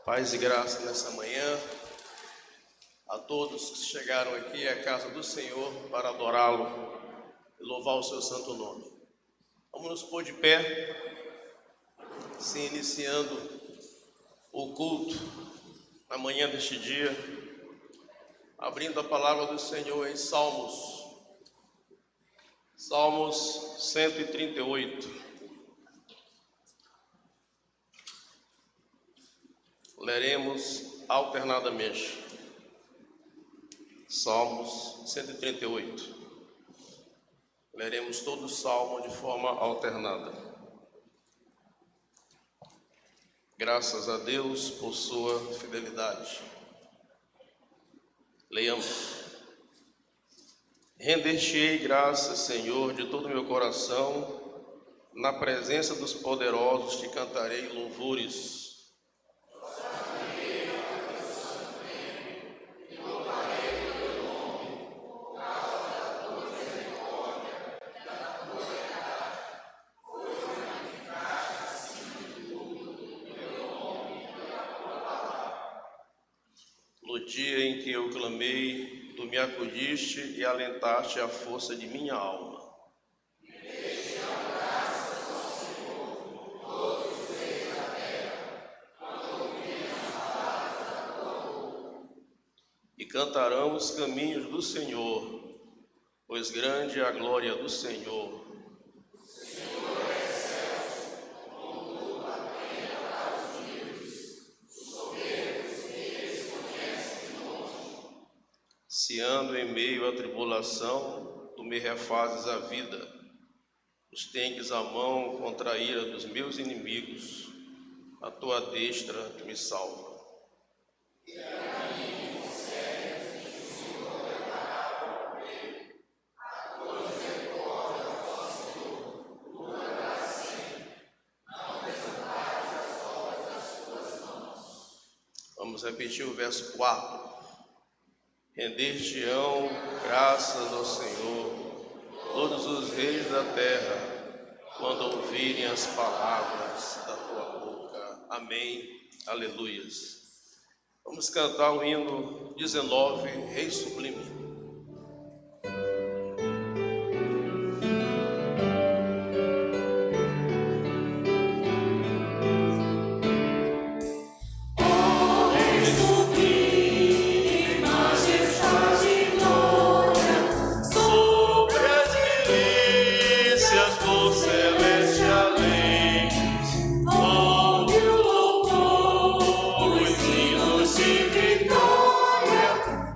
Paz e graça nessa manhã a todos que chegaram aqui à casa do Senhor para adorá-lo e louvar o seu santo nome. Vamos nos pôr de pé, se iniciando o culto na manhã deste dia, abrindo a palavra do Senhor em Salmos 138. Leremos alternadamente. Salmos 138. Leremos todo o salmo de forma alternada. Graças a Deus por sua fidelidade. Leiamos. Render-te-ei graças, Senhor, de todo o meu coração, na presença dos poderosos te cantarei louvores. No dia em que eu clamei, tu me acudiste e alentaste a força de minha alma. E cantarão os caminhos do Senhor, pois grande é a glória do Senhor. Se ando em meio à tribulação, tu me refazes a vida. Estendes a mão contra a ira dos meus inimigos, a tua destra me salva. Vamos repetir o verso 4. Render-te-ão graças ao Senhor, todos os reis da terra, quando ouvirem as palavras da tua boca. Amém. Aleluias. Vamos cantar o hino 19, Rei Sublime.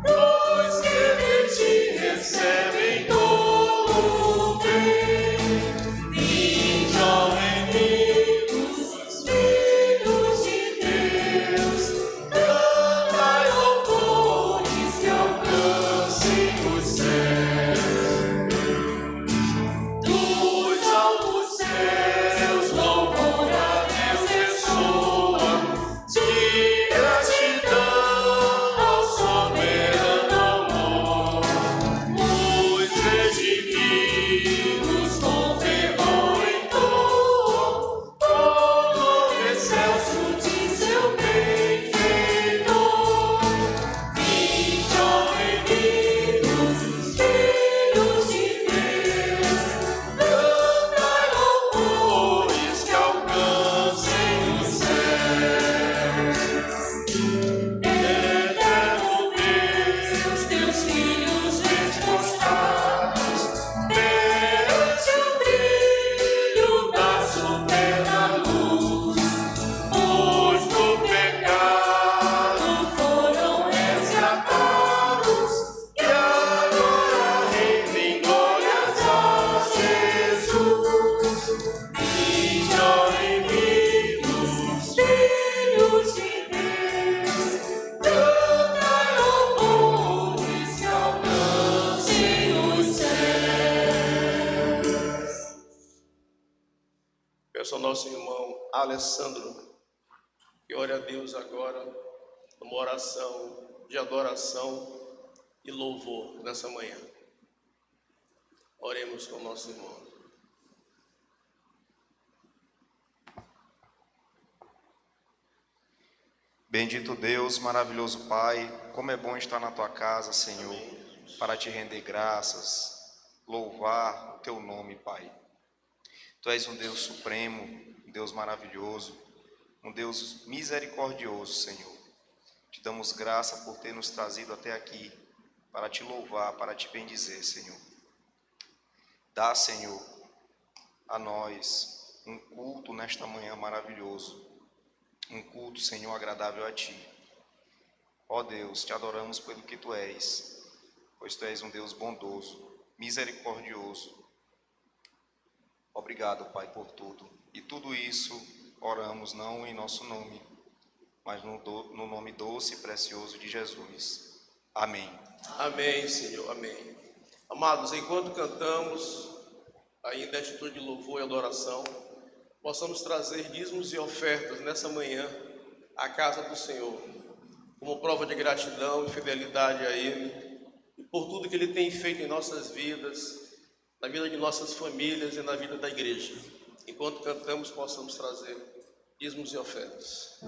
Pois que Alessandro, que ore a Deus agora, numa oração de adoração e louvor nessa manhã. Oremos com o nosso irmão. Bendito Deus, maravilhoso Pai, como é bom estar na Tua casa, Senhor, para Te render graças, louvar o Teu nome, Pai. Tu és um Deus supremo, um Deus maravilhoso, um Deus misericordioso, Senhor. Te damos graça por ter nos trazido até aqui, para Te louvar, para Te bendizer, Senhor. Dá, Senhor, a nós um culto nesta manhã maravilhoso. Um culto, Senhor, agradável a Ti. Ó Deus, Te adoramos pelo que Tu és, pois Tu és um Deus bondoso, misericordioso. Obrigado, Pai, por tudo. E tudo isso oramos não em nosso nome, mas no nome doce e precioso de Jesus. Amém. Amém, Senhor, amém. Amados, enquanto cantamos, ainda em atitude de louvor e adoração, possamos trazer dízimos e ofertas nessa manhã à casa do Senhor, como prova de gratidão e fidelidade a Ele, e por tudo que Ele tem feito em nossas vidas, na vida de nossas famílias e na vida da igreja. Enquanto cantamos, possamos trazer dízimos e ofertas.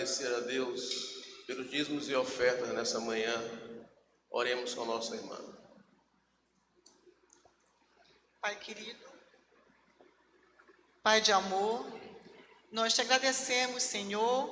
agradecer a Deus pelos dízimos e ofertas nessa manhã. Oremos com a nossa irmã. Pai querido, Pai de amor, nós te agradecemos, Senhor,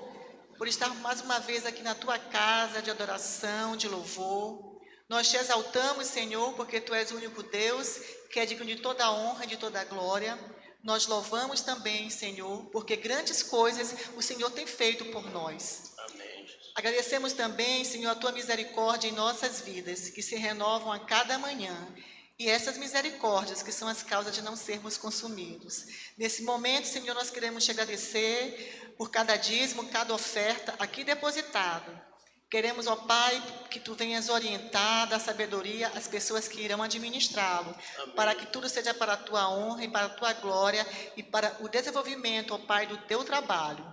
por estar mais uma vez aqui na tua casa de adoração, de louvor. Nós te exaltamos, Senhor, porque tu és o único Deus que é digno de toda a honra e de toda a glória. Nós louvamos também, Senhor, porque grandes coisas o Senhor tem feito por nós. Amém, Jesus. Agradecemos também, Senhor, a tua misericórdia em nossas vidas, que se renovam a cada manhã. E essas misericórdias que são as causas de não sermos consumidos. Nesse momento, Senhor, nós queremos te agradecer por cada dízimo, cada oferta aqui depositado. Queremos, ó Pai, que tu venhas orientar, dar sabedoria às pessoas que irão administrá-lo, para que tudo seja para a tua honra e para a tua glória e para o desenvolvimento, ó Pai, do teu trabalho.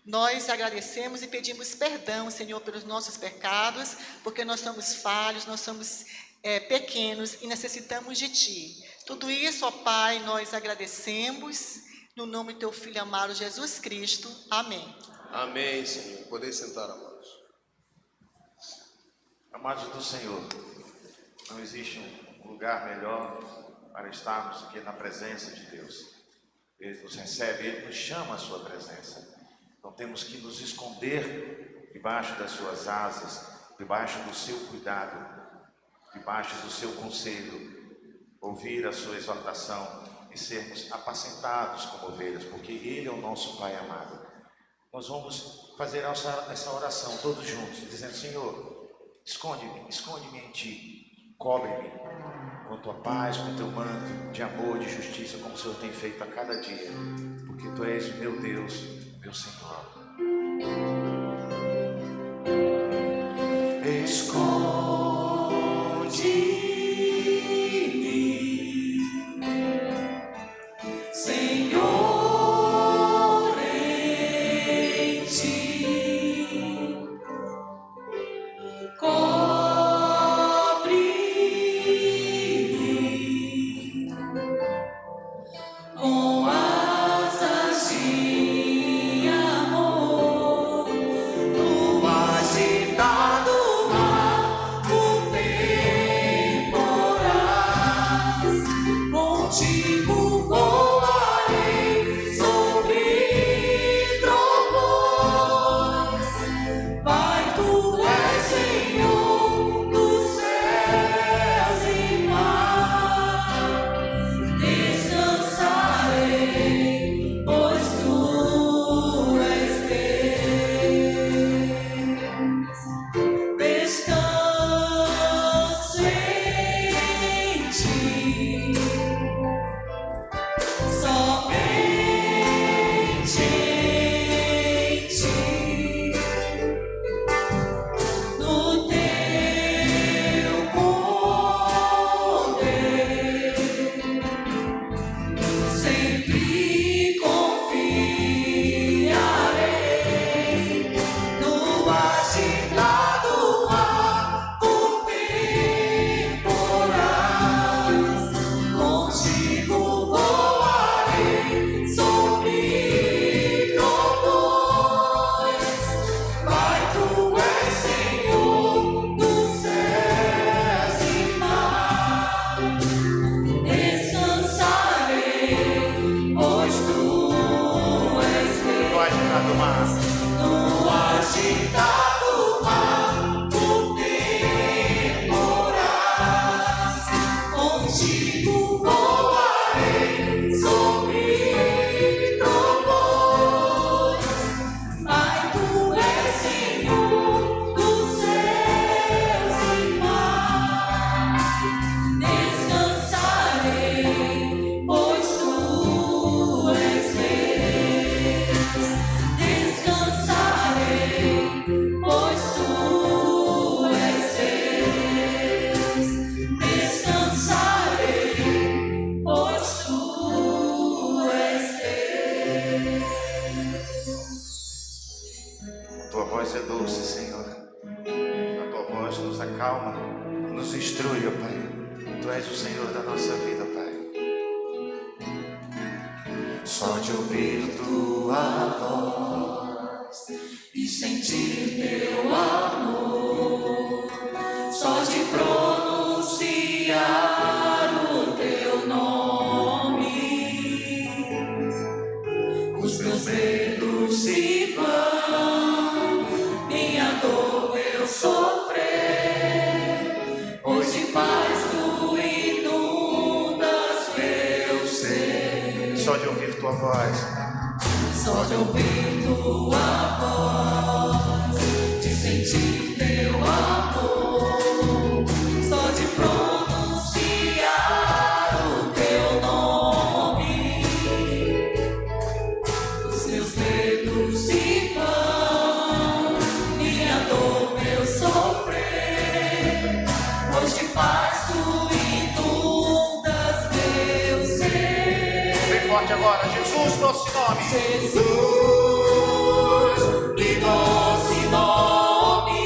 Nós agradecemos e pedimos perdão, Senhor, pelos nossos pecados, porque nós somos falhos, nós somos pequenos e necessitamos de ti. Tudo isso, ó Pai, nós agradecemos, no nome do teu Filho amado Jesus Cristo. Amém. Amém, Senhor. Podem sentar, amados. Amados do Senhor, não existe um lugar melhor para estarmos do que na presença de Deus. Ele nos recebe, Ele nos chama à sua presença. Não temos que nos esconder debaixo das suas asas, debaixo do seu cuidado, debaixo do seu conselho, ouvir a sua exortação e sermos apacentados como ovelhas, porque Ele é o nosso Pai amado. Nós vamos fazer essa oração todos juntos, dizendo: Senhor, esconde-me em Ti, cobre-me com Tua paz, com Teu manto de amor, de justiça, como o Senhor tem feito a cada dia, porque Tu és o meu Deus, meu Senhor. Senhor, em Ti, cobre-me com asas de amor, no agitado mar, no temporais, contigo voarei sobre trovões. Pai, Tu és Senhor dos céus e mar, descansarei, pois Tu és Deus. Descanso em Ti, somente em Ti, no Teu poder, sempre confiarei. No agitado mar, por temporais, contigo voarei sobre trovões. Pai, Tu és Senhor dos céus e mar, descansarei, pois Tu és Deus. No agitado mar, No agitado mar, por temporais, contigo voarei sobre trovões. Pai, Tu és Senhor dos céus e mar, descansarei, pois Tu és Deus. Descansarei, pois Tu és Deus. Descansarei, pois Tu és Deus. a Tua voz é doce, Senhor. A Tua voz nos acalma, nos instrui, ó Pai. Tu és o Senhor da nossa vida, Pai. Só de ouvir Tua voz e sentir teu amor. Só de pronunciar o teu nome, os meus medos se vão, minha dor eu sofrer, pois de paz tu inundas meu ser. Só de ouvir tua voz, Só de ouvir tua voz, de sentir teu amor, só de pronunciar o teu nome, os meus medos se vão, minha dor meu sofrer, pois de paz tu inundas meu ser. bem forte agora, Jesus, doce nome. Jesus, que doce nome,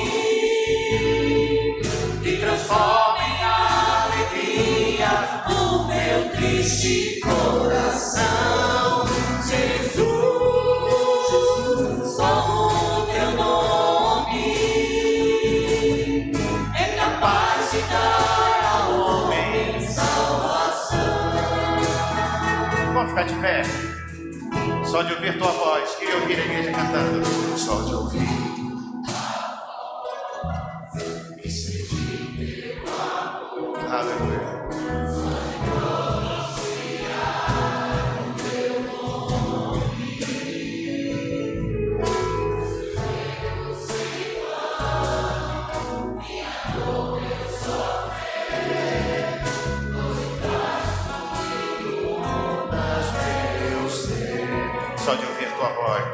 que transforma em alegria o meu triste coração. Jesus, só o teu nome é capaz de dar ao homem salvação. Vamos ficar de pé. Só de ouvir tua voz, queria ouvir a igreja cantando. Só de ouvir. Aleluia. Só de ouvir tua voz.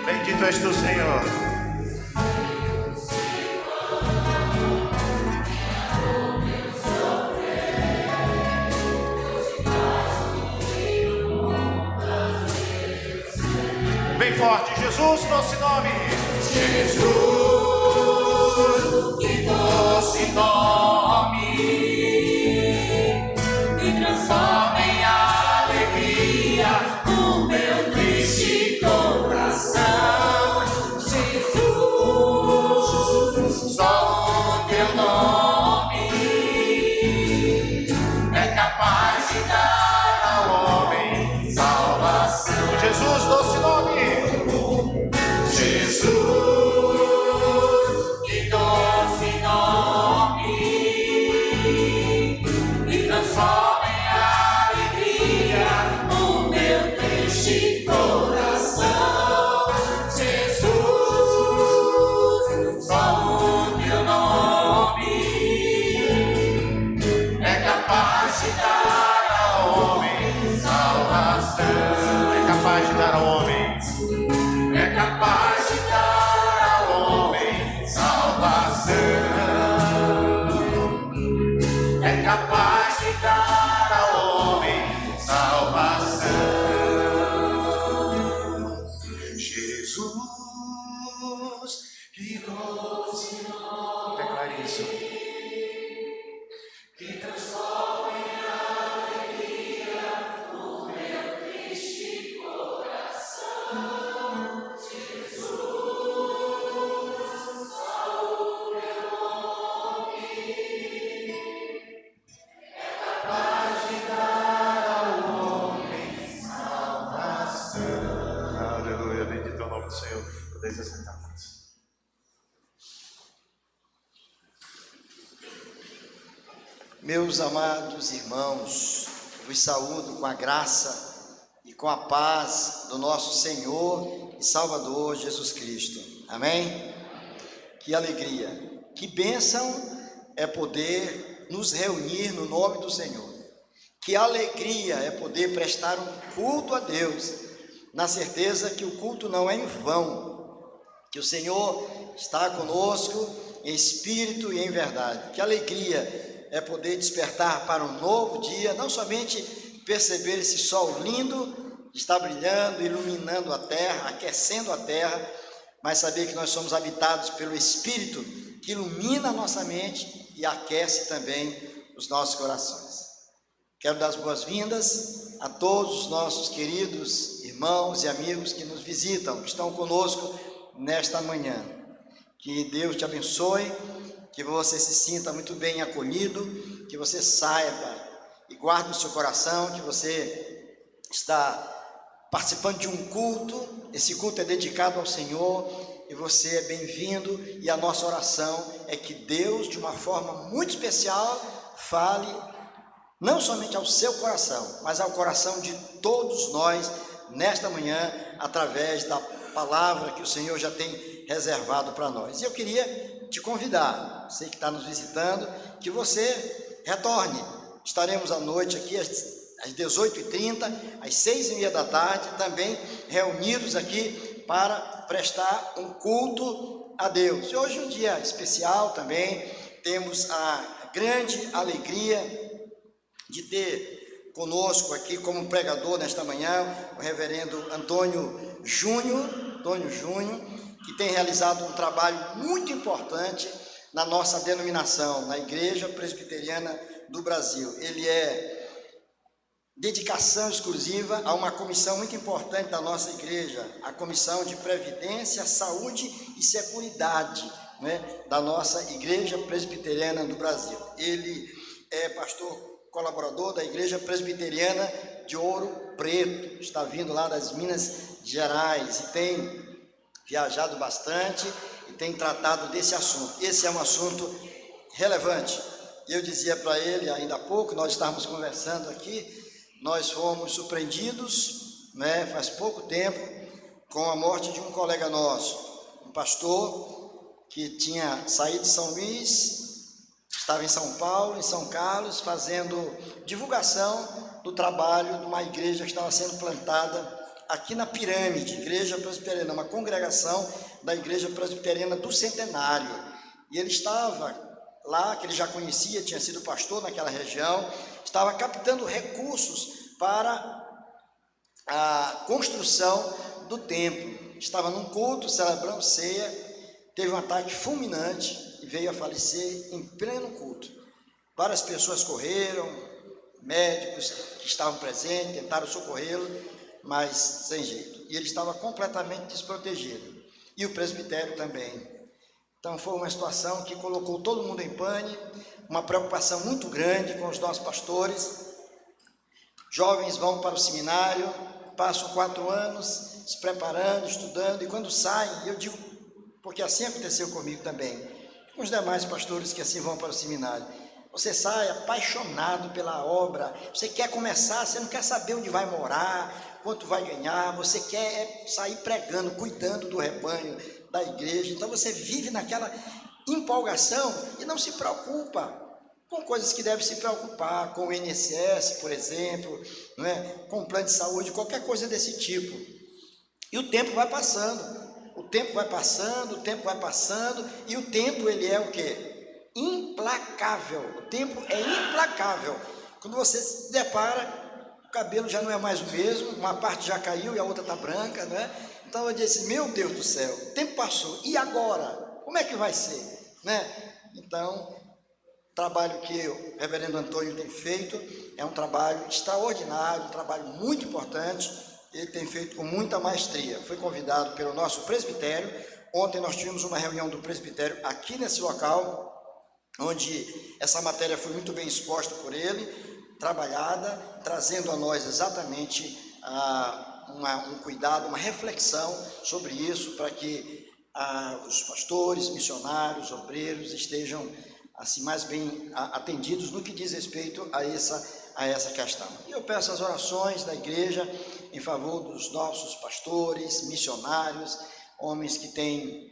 Bendito és tu, Senhor. Bem forte, Jesus, doce nome. Jesus, que doce nome, me transforma em alegria o meu triste coração. Jesus, só o teu nome é capaz de dar ao homem salvação. Jesus, doce nome. Jesus, que doce nome, me transforma em alegria o meu triste coração. Jesus, só o teu nome é capaz de dar ao homem salvação. É capaz de dar ao homem. É capaz de dar ao homem salvação. É capaz de dar ao homem salvação. Jesus, que doce nome. Declare isso. Que transforma em alegria o meu triste coração. Jesus, só o teu nome é capaz de dar ao homem salvação. Aleluia, bendito é o nome do Senhor. Podeis assentar. Meus amados irmãos, vos saúdo com a graça e com a paz do nosso Senhor e Salvador Jesus Cristo. Amém? Que alegria, que bênção é poder nos reunir no nome do Senhor. Que alegria é poder prestar um culto a Deus, na certeza que o culto não é em vão, que o Senhor está conosco em espírito e em verdade. Que alegria é poder despertar para um novo dia, não somente perceber esse sol lindo, está brilhando, iluminando a terra, aquecendo a terra, mas saber que nós somos habitados pelo Espírito que ilumina a nossa mente e aquece também os nossos corações. Quero dar as boas-vindas a todos os nossos queridos irmãos e amigos que nos visitam, que estão conosco nesta manhã. Que Deus te abençoe, que você se sinta muito bem acolhido, que você saiba e guarde no seu coração que você está participando de um culto. Esse culto é dedicado ao Senhor e você é bem-vindo, e a nossa oração é que Deus, de uma forma muito especial, fale não somente ao seu coração, mas ao coração de todos nós nesta manhã, através da palavra que o Senhor já tem reservado para nós. E eu queria te convidar, você que está nos visitando, que você retorne. Estaremos à noite aqui às 18h30, às 6h30 da tarde, também reunidos aqui para prestar um culto a Deus. E hoje é um dia especial também, temos a grande alegria de ter conosco aqui como pregador nesta manhã o reverendo Antônio Júnior, que tem realizado um trabalho muito importante na nossa denominação, na Igreja Presbiteriana do Brasil. Ele é dedicação exclusiva a uma comissão muito importante da nossa igreja, a Comissão de Previdência, Saúde e Seguridade, né, da nossa Igreja Presbiteriana do Brasil. Ele é pastor colaborador da Igreja Presbiteriana de Ouro Preto, está vindo lá das Minas Gerais e tem viajado bastante e tem tratado desse assunto. Esse é um assunto relevante. Eu dizia para ele ainda há pouco, nós estávamos conversando aqui, nós fomos surpreendidos, né, faz pouco tempo, com a morte de um colega nosso, um pastor que tinha saído de São Luís, estava em São Paulo, em São Carlos, fazendo divulgação do trabalho de uma igreja que estava sendo plantada aqui na Pirâmide, Igreja Presbiteriana, uma congregação da Igreja Presbiteriana do Centenário. E ele estava lá, que ele já conhecia, tinha sido pastor naquela região, estava captando recursos para a construção do templo. Estava num culto, celebrando ceia, teve um ataque fulminante e veio a falecer em pleno culto. Várias pessoas correram, médicos que estavam presentes, tentaram socorrê-lo, mas sem jeito. E ele estava completamente desprotegido. E o presbitério também. Então foi uma situação que colocou todo mundo em pânico, uma preocupação muito grande com os nossos pastores. Jovens vão para o seminário, passam 4 anos se preparando, estudando, e quando saem, eu digo, porque assim aconteceu comigo também, com os demais pastores que assim vão para o seminário, você sai apaixonado pela obra, você quer começar, você não quer saber onde vai morar, quanto vai ganhar, você quer sair pregando, cuidando do rebanho da igreja. Então você vive naquela empolgação e não se preocupa com coisas que deve se preocupar, com o INSS, por exemplo, não é? Com o plano de saúde, qualquer coisa desse tipo. E o tempo vai passando, o tempo vai passando, e o tempo ele é o quê? Implacável. O tempo é implacável. Quando você se depara, o cabelo já não é mais o mesmo, uma parte já caiu e a outra está branca, né? Então eu disse, meu Deus do céu, o tempo passou, e agora? Como é que vai ser? Né? Então, o trabalho que o reverendo Antônio tem feito é um trabalho extraordinário, um trabalho muito importante, ele tem feito com muita maestria. Foi convidado pelo nosso presbitério. Ontem nós tivemos uma reunião do presbitério aqui nesse local, onde essa matéria foi muito bem exposta por ele, trabalhada, trazendo a nós exatamente um cuidado, uma reflexão sobre isso, para que os pastores, missionários, obreiros estejam assim mais bem atendidos no que diz respeito a essa questão. E eu peço as orações da igreja em favor dos nossos pastores, missionários, homens que têm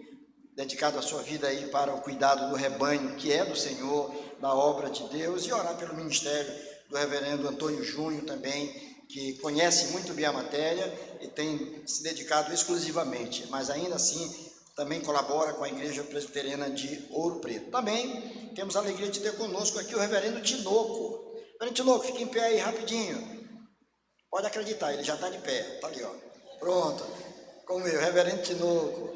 dedicado a sua vida aí para o cuidado do rebanho, que é do Senhor, da obra de Deus, e orar pelo ministério do reverendo Antônio Júnior também, que conhece muito bem a matéria e tem se dedicado exclusivamente, mas ainda assim também colabora com a Igreja Presbiteriana de Ouro Preto. Também temos a alegria de ter conosco aqui o reverendo Tinoco. Reverendo Tinoco, fica em pé aí rapidinho. Pode acreditar, ele já está de pé, está ali, ó. Pronto, como eu, reverendo Tinoco.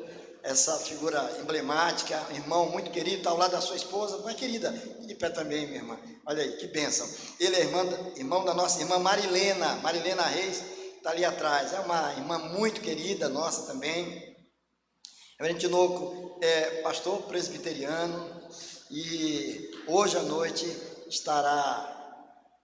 essa figura emblemática, irmão muito querido, está ao lado da sua esposa, mas querida, e de pé também, minha irmã. Olha aí, que bênção. Ele é irmão da nossa irmã Marilena Reis, está ali atrás. É uma irmã muito querida nossa também. Reverendo Tinoco é pastor presbiteriano e hoje à noite estará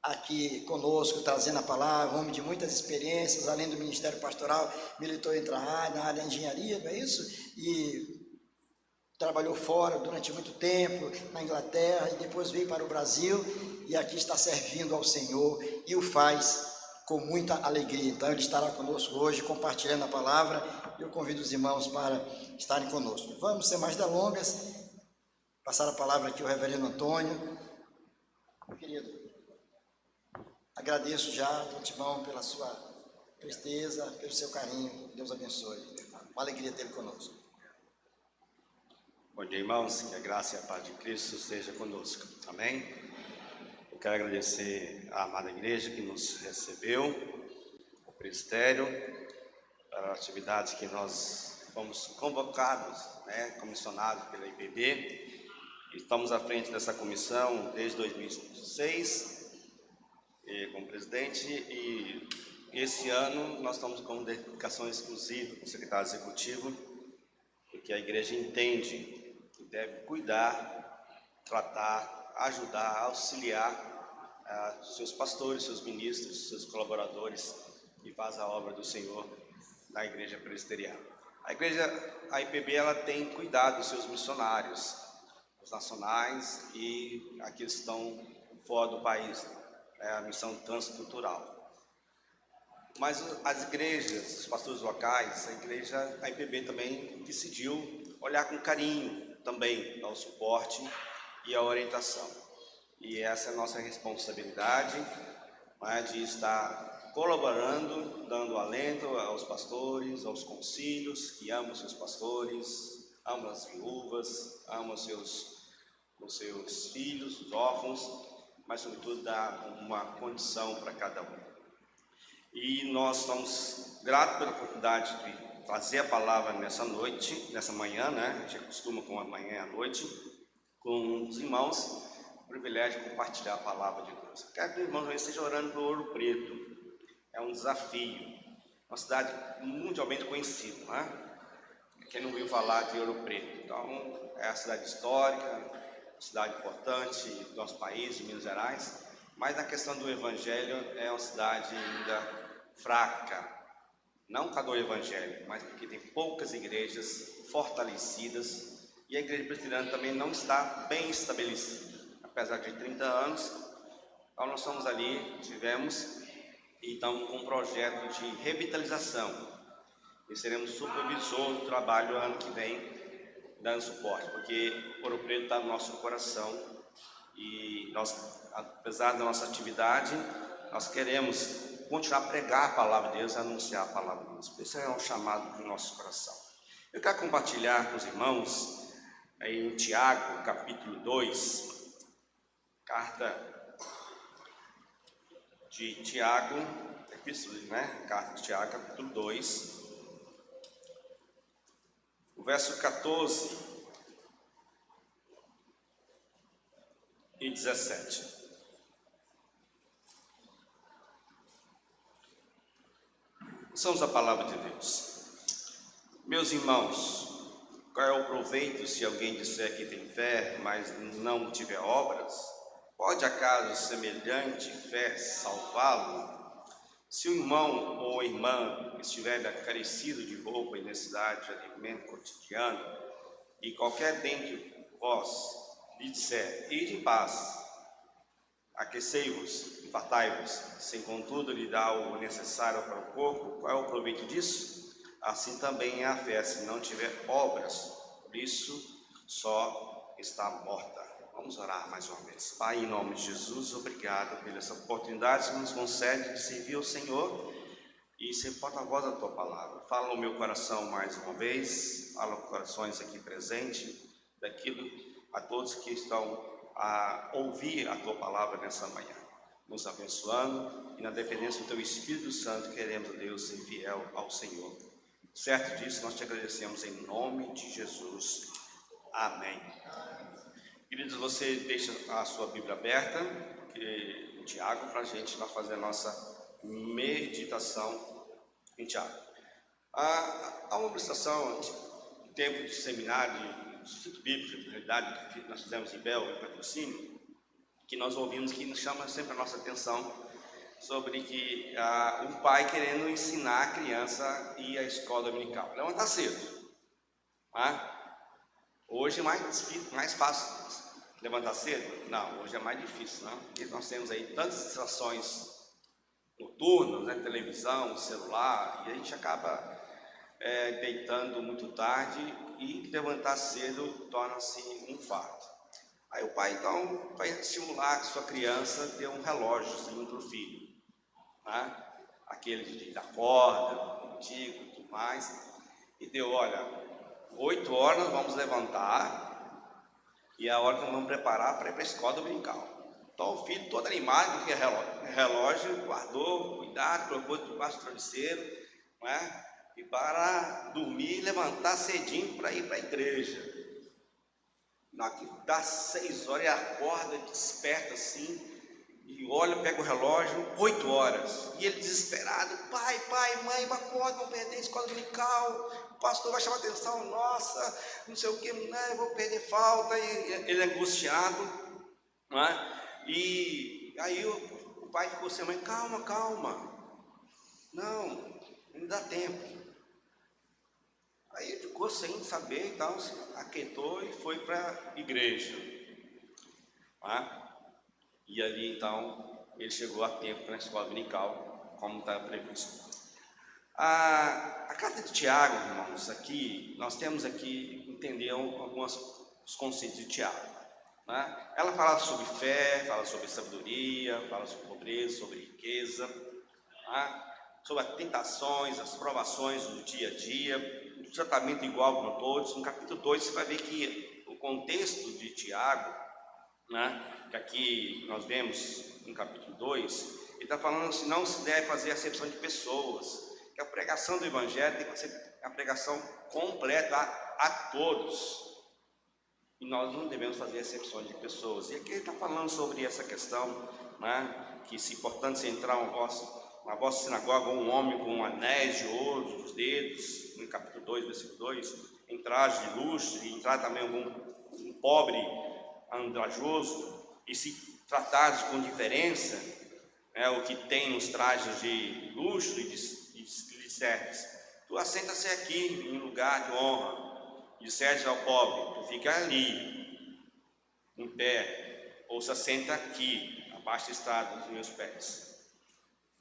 aqui conosco, trazendo a palavra, homem de muitas experiências, além do ministério pastoral, militou na área da engenharia, não é isso? E trabalhou fora durante muito tempo, na Inglaterra, e depois veio para o Brasil, e aqui está servindo ao Senhor, e o faz com muita alegria. Então, ele estará conosco hoje, compartilhando a palavra, e eu convido os irmãos para estarem conosco. Vamos, sem mais delongas, passar a palavra aqui ao reverendo Antônio. Meu querido, agradeço já de antemão pela sua presteza, pelo seu carinho. Deus abençoe. Uma alegria tê-lo conosco. Bom dia, irmãos. Que a graça e a paz de Cristo esteja conosco. Amém? Eu quero agradecer à amada igreja que nos recebeu, o presbitério, para as atividades que nós fomos convocados, comissionados pela IPB. Estamos à frente dessa comissão desde 2006, como presidente, e esse ano nós estamos com dedicação exclusiva com o secretário executivo, porque a igreja entende que deve cuidar, tratar, ajudar, auxiliar seus pastores, seus ministros, seus colaboradores que fazem a obra do Senhor na igreja presbiteriana. A IPB, ela tem cuidado dos seus missionários, os nacionais e aqueles que estão fora do país, a missão transcultural. Mas as igrejas, os pastores locais, a IPB também decidiu olhar com carinho também ao suporte e à orientação. E essa é a nossa responsabilidade, de estar colaborando, dando alento aos pastores, aos concílios, que amam seus pastores, amam as viúvas, amam os seus filhos, os órfãos, mas sobretudo dar uma condição para cada um. E nós estamos gratos pela oportunidade de trazer a palavra nessa manhã, a gente acostuma com a manhã e a noite, com os irmãos, o privilégio de compartilhar a palavra de Deus. Eu quero que os irmãos estejam orando por Ouro Preto, é um desafio, uma cidade mundialmente conhecida, Quem não ouviu falar de Ouro Preto? Então, é a cidade histórica, uma cidade importante do nosso país, de Minas Gerais, mas na questão do evangelho é uma cidade ainda fraca, não por causa do evangelho, mas porque tem poucas igrejas fortalecidas e a igreja presbiteriana também não está bem estabelecida, apesar de 30 anos. Então nós estamos ali, e estamos com um projeto de revitalização e seremos supervisor do trabalho ano que vem, dando suporte, porque Ouro Preto está no nosso coração e nós, apesar da nossa atividade, nós queremos continuar a pregar a palavra de Deus, a anunciar a palavra de Deus. Isso é um chamado do nosso coração. Eu quero compartilhar com os irmãos em Tiago, capítulo 2, carta de Tiago, Carta de Tiago, capítulo 2, o verso 14 e 17. Ouçamos a palavra de Deus. Meus irmãos, qual é o proveito se alguém disser que tem fé, mas não tiver obras? Pode acaso semelhante fé salvá-lo? Se o irmão ou a irmã estiver carecido de roupa e necessidade de alimento cotidiano, e qualquer dentre vós lhe disser, ide em paz, aquecei-vos e fartai-vos, sem contudo lhe dar o necessário para o corpo, qual é o proveito disso? Assim também é a fé, se não tiver obras, por isso só está morta. Vamos orar mais uma vez. Pai, em nome de Jesus, obrigado pela essa oportunidade que nos concede de servir ao Senhor e ser porta-voz da Tua Palavra. Fala no meu coração mais uma vez, fala com corações aqui presentes, daquilo a todos que estão a ouvir a Tua Palavra nessa manhã. Nos abençoando e na dependência do Teu Espírito Santo, queremos, Deus, ser fiel ao Senhor. Certo disso, nós te agradecemos em nome de Jesus. Amém. Queridos, você deixa a sua Bíblia aberta, em Tiago, para a gente fazer a nossa meditação em Tiago. Há uma meditação, um tempo de seminário, de Instituto Bíblico, de realidade, que nós fizemos em Bel, em patrocínio, que nós ouvimos que nos chama sempre a nossa atenção sobre que um pai querendo ensinar a criança a ir à escola dominical. Levantar cedo. Hoje é mais fácil levantar cedo? Não, hoje é mais difícil, não? Porque nós temos aí tantas distrações noturnas, né? Televisão, celular, e a gente acaba deitando muito tarde e levantar cedo torna-se um fato. Aí o pai então vai estimular a sua criança a ter um relógiozinho para o filho, né? Aquele da corda, antigo e tudo mais, e deu, olha, 8 horas nós vamos levantar e é a hora que nós vamos preparar para ir para a escola dominical. Então o filho todo animado, porque relógio, guardou, cuidado, colocou debaixo do travesseiro, né? E para dormir e levantar cedinho para ir para a igreja. Na que dá 6 horas e acorda, desperta assim, e olha, pega o relógio, 8 horas, e ele desesperado, pai, mãe, acorda, vou perder a escola dominical, o pastor vai chamar atenção, nossa, não sei o que, né, vou perder falta, e ele é angustiado, não é? E aí o pai ficou assim, mãe, calma, não dá tempo. Aí ele ficou sem saber e tal, se aquietou e foi para a igreja. E ali então ele chegou a tempo na escola dominical, como estava previsto. A carta de Tiago, irmãos, aqui nós temos aqui entender alguns conceitos de Tiago. Né? Ela fala sobre fé, fala sobre sabedoria, fala sobre pobreza, sobre riqueza, sobre as tentações, as provações do dia a dia, o tratamento igual para todos. No capítulo 2 você vai ver que o contexto de Tiago, né, que aqui nós vemos no capítulo 2, ele está falando assim, não se deve fazer acepção de pessoas, que a pregação do Evangelho tem que ser a pregação completa a todos, e nós não devemos fazer acepções de pessoas. E aqui ele está falando sobre essa questão, né, que se importante se entrar na vossa sinagoga um homem com anéis de ouro nos dedos, no capítulo 2, versículo 2, em traje de luxo, e entrar também um pobre andrajoso, e se tratares com diferença, né, o que tem nos trajes de luxo e lhe serves, tu assenta-se aqui em lugar de honra, e serves ao pobre, tu fica ali, em pé, ou se assenta aqui, abaixo da estrada dos meus pés.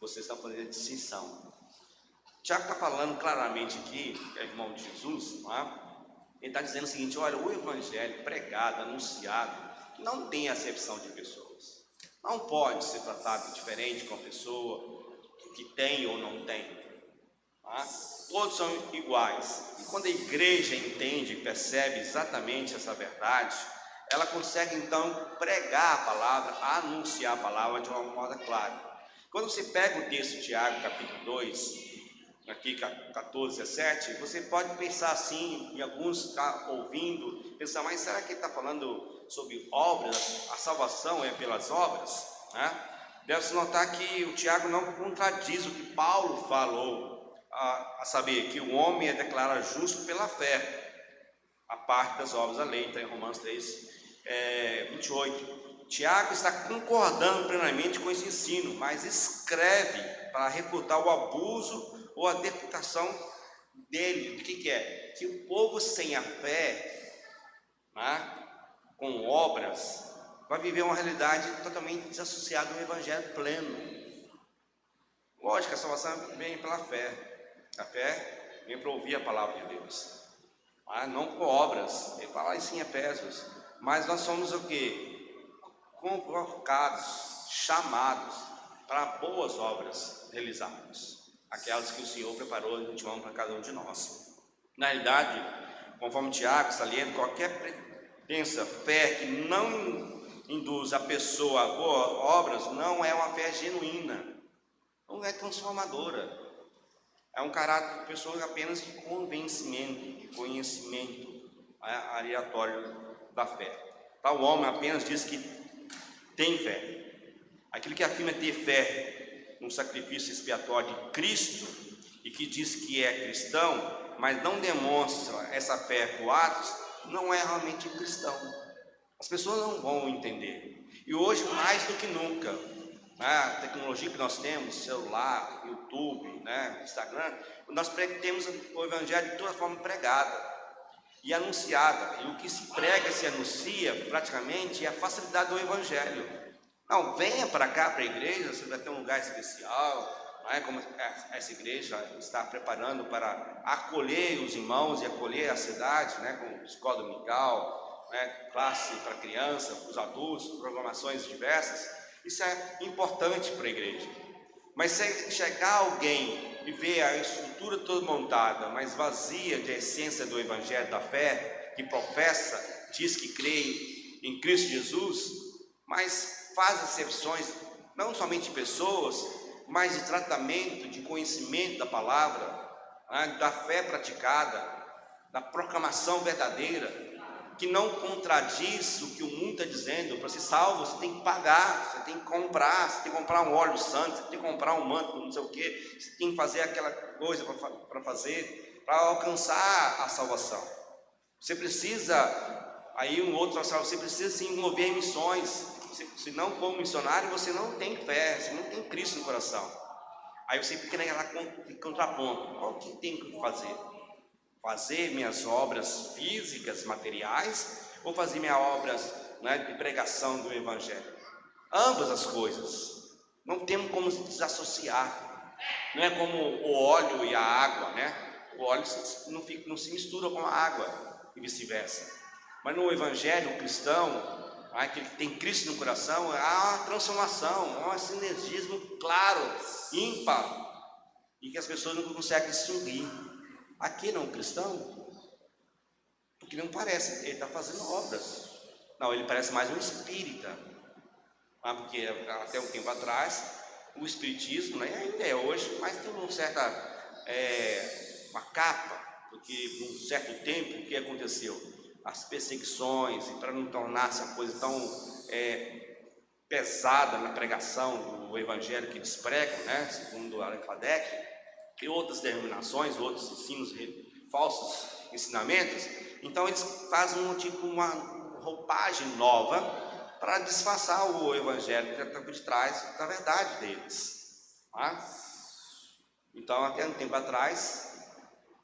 Vocês estão fazendo a distinção. Tiago está falando claramente aqui, é irmão de Jesus, não é? Ele está dizendo o seguinte, olha, o evangelho pregado, anunciado, não tem acepção de pessoas. Não pode ser tratado diferente com a pessoa que tem ou não tem. Todos são iguais. E quando a igreja entende e percebe exatamente essa verdade, ela consegue então pregar a palavra, anunciar a palavra de uma modo clara. Quando você pega o texto de Tiago, capítulo 2, aqui 14, 17, você pode pensar assim, e alguns estão ouvindo, pensar, mas será que ele está falando sobre obras? A salvação é pelas obras? Deve-se notar que o Tiago não contradiz o que Paulo falou, a saber, que o homem é declarado justo pela fé, a parte das obras da lei, está em Romanos 3, 28. Tiago está concordando plenamente com esse ensino, mas escreve para refutar o abuso ou a interpretação dele. O que é? Que o povo sem a fé, com obras, vai viver uma realidade totalmente desassociada do evangelho pleno. Lógico, a salvação vem pela fé. A fé vem para ouvir a palavra de Deus, não com obras. Ele fala isso em Efésios. Mas nós somos o quê? Convocados, chamados para boas obras realizarmos, aquelas que o Senhor preparou de antemão para cada um de nós. Na realidade, conforme Tiago salienta, qualquer pretensa fé que não induz a pessoa a boas obras não é uma fé genuína, não é transformadora. é um caráter de pessoa apenas de convencimento, de conhecimento aleatório da fé. Tal homem apenas diz que tem fé. Aquele que afirma ter fé no sacrifício expiatório de Cristo e que diz que é cristão, mas não demonstra essa fé por atos, não é realmente cristão. As pessoas não vão entender. E hoje, mais do que nunca, a tecnologia que nós temos, celular, YouTube, Instagram, nós temos o Evangelho de toda forma pregada e anunciada. E o que se prega, se anuncia, praticamente, é a facilidade do Evangelho. Não, venha para cá, para a igreja, você vai ter um lugar especial, como essa igreja está preparando para acolher os irmãos e acolher a cidade, com escola dominical, classe para criança, para os adultos, programações diversas. Isso é importante para a igreja. Mas se chegar alguém e ver a estrutura toda montada, mas vazia de essência do Evangelho da fé, que professa, diz que crê em Cristo Jesus, mas faz acepções não somente de pessoas, mas de tratamento, de conhecimento da palavra, da fé praticada, da proclamação verdadeira, que não contradiz o que o mundo está dizendo. Para ser salvo, você tem que pagar, você tem que comprar um óleo santo, você tem que comprar um manto, não sei o que, você tem que fazer aquela coisa para alcançar a salvação. Você precisa, você precisa se envolver em missões. Se não for missionário, você não tem fé, você não tem Cristo no coração. Aí você fica naquela contraponto. Qual que tem que fazer? Fazer minhas obras físicas, materiais, ou fazer minhas obras de pregação do Evangelho? Ambas as coisas. Não temos como se desassociar. Não é como o óleo e a água, O óleo não se mistura com a água e vice-versa. Mas no Evangelho cristão, aquele que tem Cristo no coração, há uma transformação, há um sinergismo claro, ímpar, e que as pessoas não conseguem distinguir. Aqui não, cristão, porque não parece, ele está fazendo obras. Não, ele parece mais um espírita, porque até um tempo atrás, o espiritismo, ainda é hoje, mas tem uma certa, uma capa, porque por um certo tempo, o que aconteceu? As perseguições, e para não tornar essa coisa tão pesada na pregação do Evangelho que eles pregam, segundo Allan Kardec, e outras denominações, outros ensinos, falsos ensinamentos. Então eles fazem uma roupagem nova para disfarçar o Evangelho que está por detrás da verdade deles. Então, até um tempo atrás,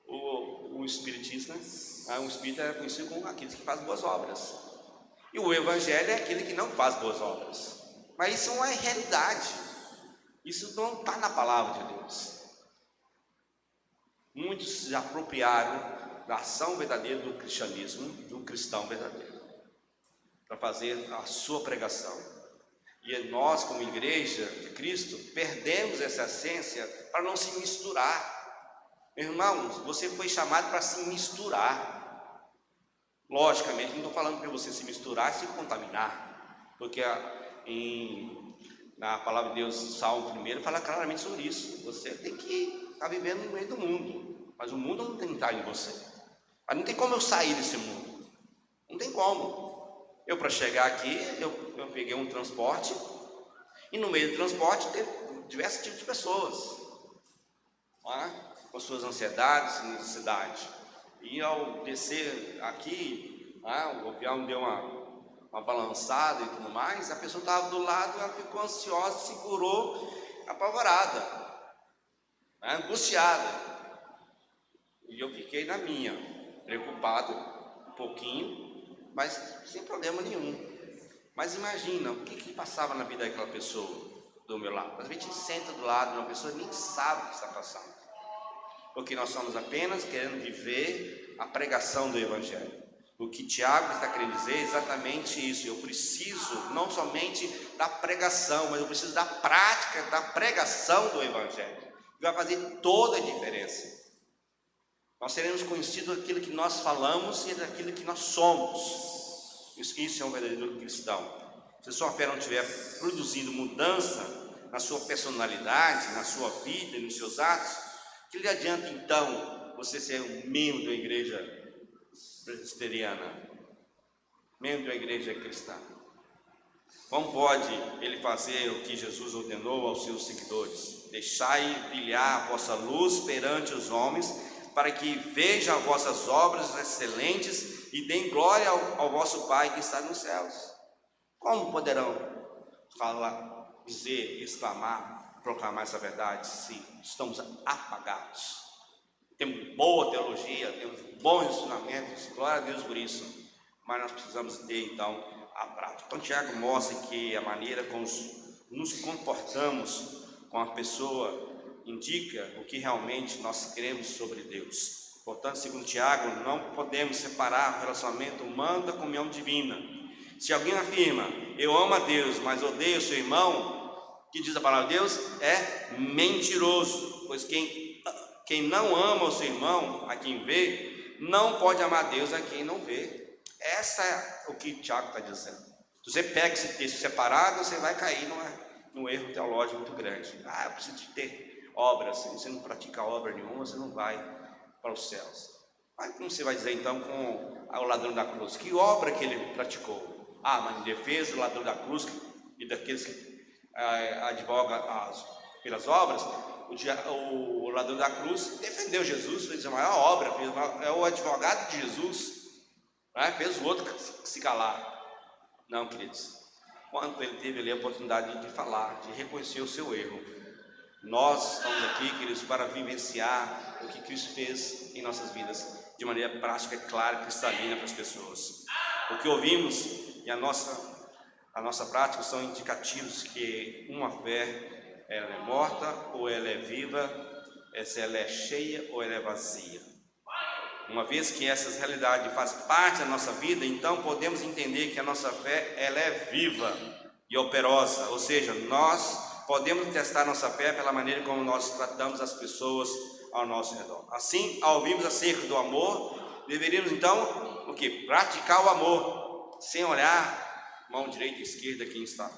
o espiritismo, o espírita era conhecido como aqueles que fazem boas obras, e o Evangelho é aquele que não faz boas obras. Mas isso não é realidade, isso não está na palavra de Deus. Muitos se apropriaram da ação verdadeira do cristianismo, do cristão verdadeiro, para fazer a sua pregação. E nós, como igreja de Cristo, perdemos essa essência para não se misturar. Irmãos, você foi chamado para se misturar. Logicamente, não estou falando para você se misturar e se contaminar, porque na palavra de Deus, Salmo 1, fala claramente sobre isso. Você tem que estar vivendo no meio do mundo, mas o mundo não tem que estar em você. Mas não tem como eu sair desse mundo, não tem como. Eu, para chegar aqui, eu peguei um transporte, e no meio do transporte teve diversos tipos de pessoas, com suas ansiedades e necessidades. E ao descer aqui, o avião deu uma balançada e tudo mais, a pessoa estava do lado, ela ficou ansiosa, segurou, apavorada, angustiada. E eu fiquei na minha, preocupado um pouquinho, mas sem problema nenhum. Mas imagina o que passava na vida daquela pessoa do meu lado. Às vezes a gente senta do lado de uma pessoa e nem sabe o que está passando, porque nós estamos apenas querendo viver a pregação do Evangelho. O que Tiago está querendo dizer é exatamente isso. Eu preciso não somente da pregação, mas eu preciso da prática da pregação do Evangelho, que vai fazer toda a diferença. Nós seremos conhecidos daquilo que nós falamos e daquilo que nós somos. Isso é um verdadeiro cristão. Se a sua fé não estiver produzindo mudança na sua personalidade, na sua vida e nos seus atos, Que lhe adianta então você ser um membro da igreja presbiteriana, membro da igreja cristã? Como pode ele fazer o que Jesus ordenou aos seus seguidores? Deixai brilhar a vossa luz perante os homens, para que vejam as vossas obras excelentes e deem glória ao vosso Pai que está nos céus. Como poderão falar, dizer, exclamar, proclamar essa verdade se estamos apagados? Temos boa teologia, temos bons ensinamentos, glória a Deus por isso, mas nós precisamos ter então a prática. Então Tiago mostra que a maneira como nos comportamos com a pessoa indica o que realmente nós cremos sobre Deus. Portanto, segundo Tiago, não podemos separar o relacionamento humano da comunhão divina. Se alguém afirma, eu amo a Deus, mas odeio o seu irmão, que diz a palavra de Deus, é mentiroso, pois quem não ama o seu irmão, a quem vê, não pode amar a Deus a quem não vê. Essa é o que Tiago está dizendo. Se você pega esse texto separado, você vai cair num erro teológico muito grande. Eu preciso ter obras. Se você não pratica obra nenhuma, você não vai para os céus. Mas como você vai dizer então com o ladrão da cruz? Que obra que ele praticou? Mas em defesa do ladrão da cruz e daqueles que advogam pelas obras, o ladrão da cruz defendeu Jesus, fez a maior obra, é o advogado de Jesus. Fez o outro se calar. Não, queridos, quando ele teve ali a oportunidade de falar, de reconhecer o seu erro, nós estamos aqui, queridos, para vivenciar o que Cristo fez em nossas vidas de maneira prática, clara, cristalina para as pessoas. O que ouvimos e a nossa prática são indicativos que uma fé ela é morta ou ela é viva, se ela é cheia ou ela é vazia. Uma vez que essa realidade faz parte da nossa vida, então podemos entender que a nossa fé ela é viva e operosa, ou seja, nós podemos testar nossa fé pela maneira como nós tratamos as pessoas ao nosso redor. Assim, ao ouvirmos acerca do amor, deveríamos então o que? Praticar o amor, sem olhar mão direita e esquerda quem está.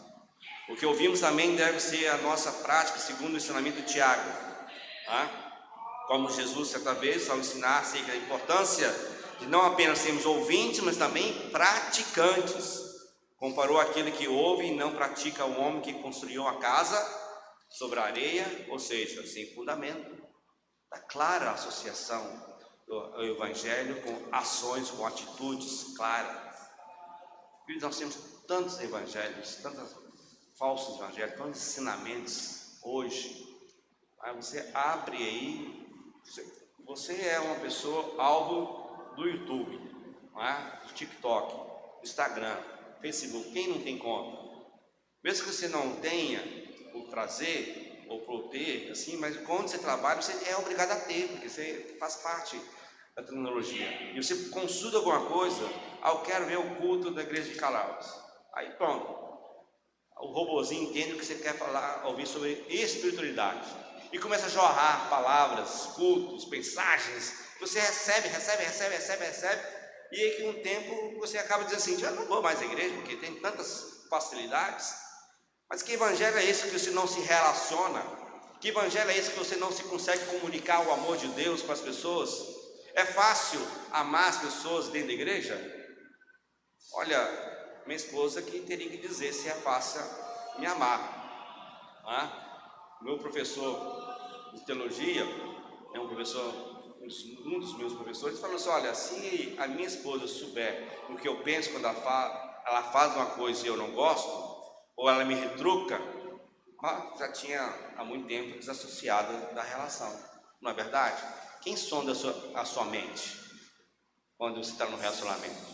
O que ouvimos também deve ser a nossa prática segundo o ensinamento de Tiago. Como Jesus, certa vez, ao ensinar acerca da importância de não apenas sermos ouvintes, mas também praticantes. Comparou aquele que ouve e não pratica o homem que construiu a casa sobre a areia, ou seja, sem fundamento. Está clara a associação do Evangelho com ações, com atitudes claras. Nós temos tantos evangelhos, tantos falsos evangelhos, tantos ensinamentos hoje. Aí você abre aí. Você é uma pessoa alvo do YouTube, do TikTok, do Instagram, Facebook. Quem não tem conta? Mesmo que você não tenha o prazer ou por ter, assim, mas quando você trabalha, você é obrigado a ter, porque você faz parte da tecnologia. E você consulta alguma coisa, eu quero ver o culto da igreja de Calaus. Aí pronto, o robozinho entende o que você quer falar, ouvir sobre espiritualidade. E começa a jorrar palavras, cultos, mensagens. Você recebe. E aí que um tempo você acaba dizendo assim, eu não vou mais à igreja porque tem tantas facilidades. Mas que evangelho é esse que você não se relaciona? Que evangelho é esse que você não se consegue comunicar o amor de Deus para as pessoas? É fácil amar as pessoas dentro da igreja? Olha, minha esposa que teria que dizer se é fácil me amar. Meu professor de teologia, um dos meus professores, falou assim, olha, se a minha esposa souber o que eu penso quando ela faz uma coisa e eu não gosto, ou ela me retruca, já tinha há muito tempo desassociado da relação, não é verdade? Quem sonda a sua mente quando você está no relacionamento?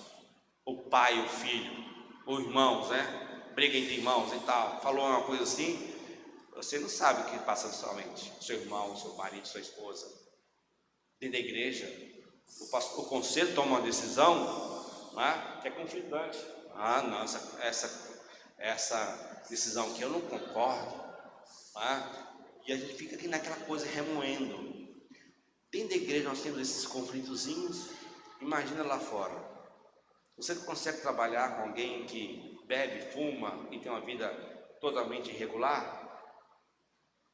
O pai, o filho, os irmãos, briga entre irmãos e tal, falou uma coisa assim, você não sabe o que passa na sua mente, seu irmão, seu marido, sua esposa. Dentro da igreja, o conselho toma uma decisão que é conflitante. Não, essa decisão aqui eu não concordo. E a gente fica aqui naquela coisa remoendo. Dentro da igreja nós temos esses conflitozinhos, imagina lá fora. Você consegue trabalhar com alguém que bebe, fuma e tem uma vida totalmente irregular?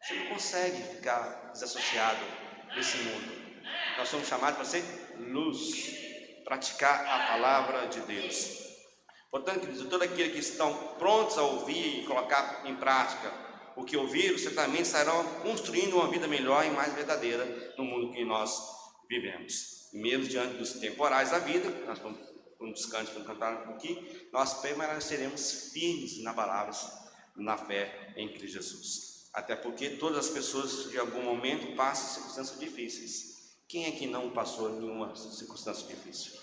Você não consegue ficar desassociado desse mundo. Nós somos chamados para ser luz, praticar a palavra de Deus. Portanto, queridos, todos aqueles que estão prontos a ouvir e colocar em prática o que ouviram, certamente estarão construindo uma vida melhor e mais verdadeira no mundo que nós vivemos. E mesmo diante dos temporais da vida, nós vamos cantar um pouquinho, nós permaneceremos firmes, inabaláveis na fé em Cristo Jesus. Até porque todas as pessoas, de algum momento, passam circunstâncias difíceis. Quem é que não passou nenhuma circunstância difícil?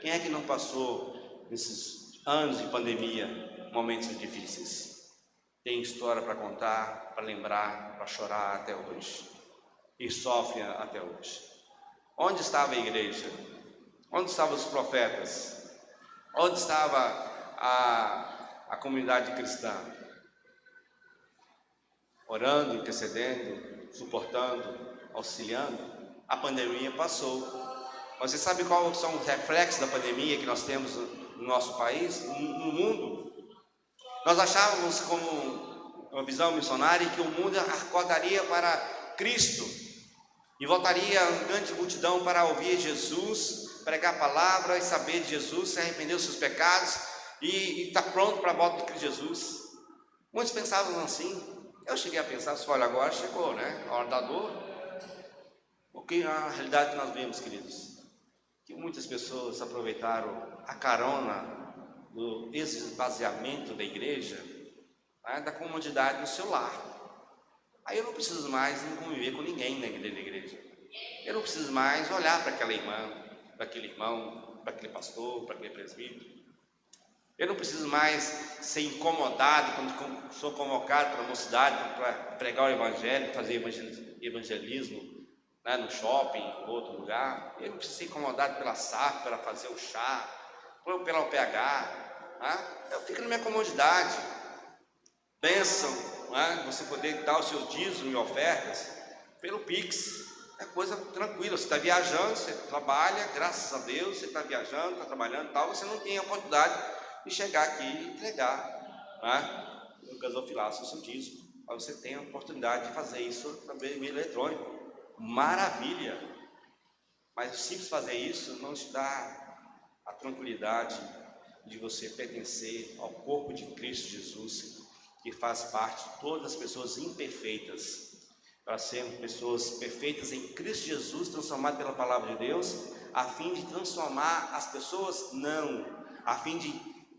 Quem é que não passou, nesses anos de pandemia, momentos difíceis? Tem história para contar, para lembrar, para chorar até hoje. E sofre até hoje. Onde estava a igreja? Onde estavam os profetas? Onde estava a comunidade cristã? Orando, intercedendo, suportando, auxiliando. A pandemia passou. Mas você sabe quais são os reflexos da pandemia que nós temos no nosso país, no mundo? Nós achávamos, como uma visão missionária, que o mundo acordaria para Cristo e voltaria a grande multidão para ouvir Jesus, pregar a palavra e saber de Jesus, se arrepender dos seus pecados e estar pronto para a volta de Cristo Jesus. Muitos pensavam assim. Eu cheguei a pensar, olha, agora chegou, né? A hora da dor. Porque a realidade que nós vemos, queridos, que muitas pessoas aproveitaram a carona do esvaziamento da igreja, né, da comodidade do seu lar. Aí eu não preciso mais conviver com ninguém na igreja. Eu não preciso mais olhar para aquela irmã, para aquele irmão, para aquele pastor, para aquele presbítero. Eu não preciso mais ser incomodado quando sou convocado para a mocidade, para pregar o evangelho, fazer evangelismo, né, no shopping, em outro lugar. Eu não preciso ser incomodado pela SAF, para fazer o chá, pela OPH. Né? Eu fico na minha comodidade. Bênção, né, você poder dar os seus dízimos e ofertas pelo Pix. É coisa tranquila. Você está viajando, você trabalha, graças a Deus, você está viajando, está trabalhando e tal, você não tem a oportunidade de chegar aqui e entregar, né, no gasofilaço o seu dízimo. Mas você tem a oportunidade de fazer isso também meio eletrônico. Maravilha! Mas simples fazer isso não te dá a tranquilidade de você pertencer ao corpo de Cristo Jesus, que faz parte de todas as pessoas imperfeitas, para sermos pessoas perfeitas em Cristo Jesus, transformadas pela palavra de Deus, a fim de transformar as pessoas, não, a fim de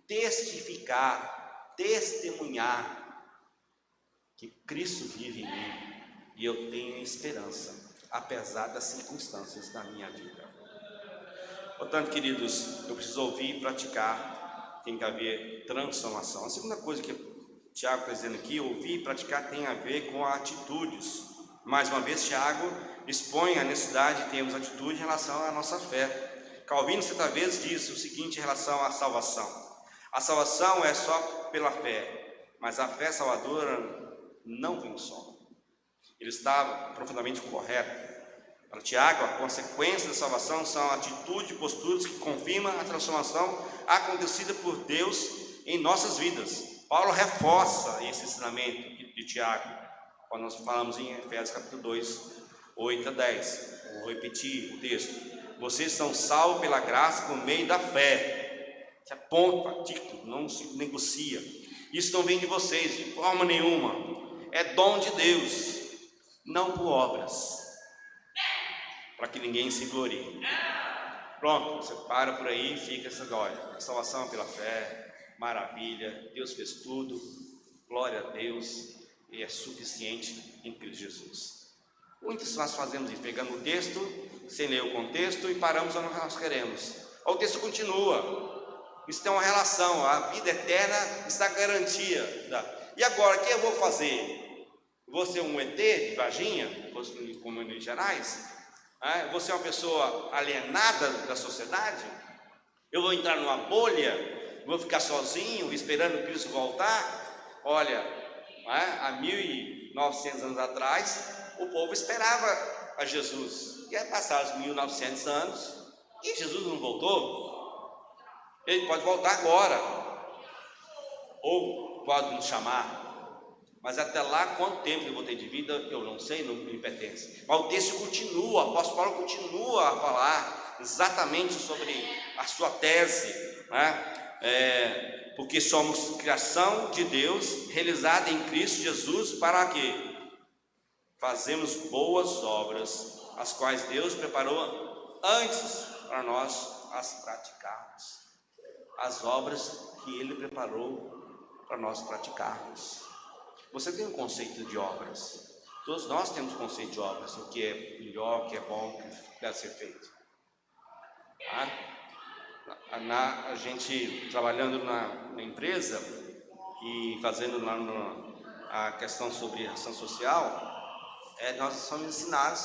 testificar, testemunhar que Cristo vive em mim e eu tenho esperança, apesar das circunstâncias da minha vida. Portanto, queridos, eu preciso ouvir e praticar, tem que haver transformação. A segunda coisa que o Tiago está dizendo aqui, ouvir e praticar tem a ver com atitudes. Mais uma vez, Tiago expõe a necessidade de termos atitude em relação à nossa fé. Calvino, certa vez, diz o seguinte em relação à salvação: a salvação é só pela fé, mas a fé salvadora não vem só. Ele estava profundamente correto. Para Tiago, a consequência da salvação são atitudes e posturas que confirmam a transformação acontecida por Deus em nossas vidas. Paulo reforça esse ensinamento de Tiago, quando nós falamos em Efésios capítulo 2, 8 a 10. Vou repetir o texto. Vocês são salvos pela graça por meio da fé. Se aponta, título, não se negocia. Isso não vem de vocês, de forma nenhuma. É dom de Deus, não por obras, para que ninguém se glorie. Pronto, você para por aí e fica essa glória. A salvação é pela fé, maravilha, Deus fez tudo, glória a Deus, e é suficiente em Cristo Jesus. Muitos nós fazemos isso, pegamos o texto, sem ler o contexto e paramos onde nós queremos. O texto continua. Isso tem uma relação, a vida eterna está garantida. E agora, o que eu vou fazer? Vou ser um ET de Varginha, como em Minas Gerais? Vou ser uma pessoa alienada da sociedade? Eu vou entrar numa bolha? Vou ficar sozinho, esperando Cristo voltar? Olha, há 1900 anos atrás, o povo esperava a Jesus. E aí passaram os 1900 anos e Jesus não voltou. Ele pode voltar agora, ou pode nos chamar. Mas até lá, quanto tempo eu vou ter de vida, eu não sei, não me pertence. Mas o texto continua, o apóstolo Paulo continua a falar exatamente sobre a sua tese, né? Porque somos criação de Deus, realizada em Cristo Jesus, para quê? Fazemos boas obras, as quais Deus preparou antes para nós as praticarmos. As obras que Ele preparou para nós praticarmos. Você tem um conceito de obras. Todos nós temos conceito de obras, o que é melhor, o que é bom, o que deve ser feito. A gente trabalhando na empresa e fazendo lá a questão sobre ação social, nós somos ensinados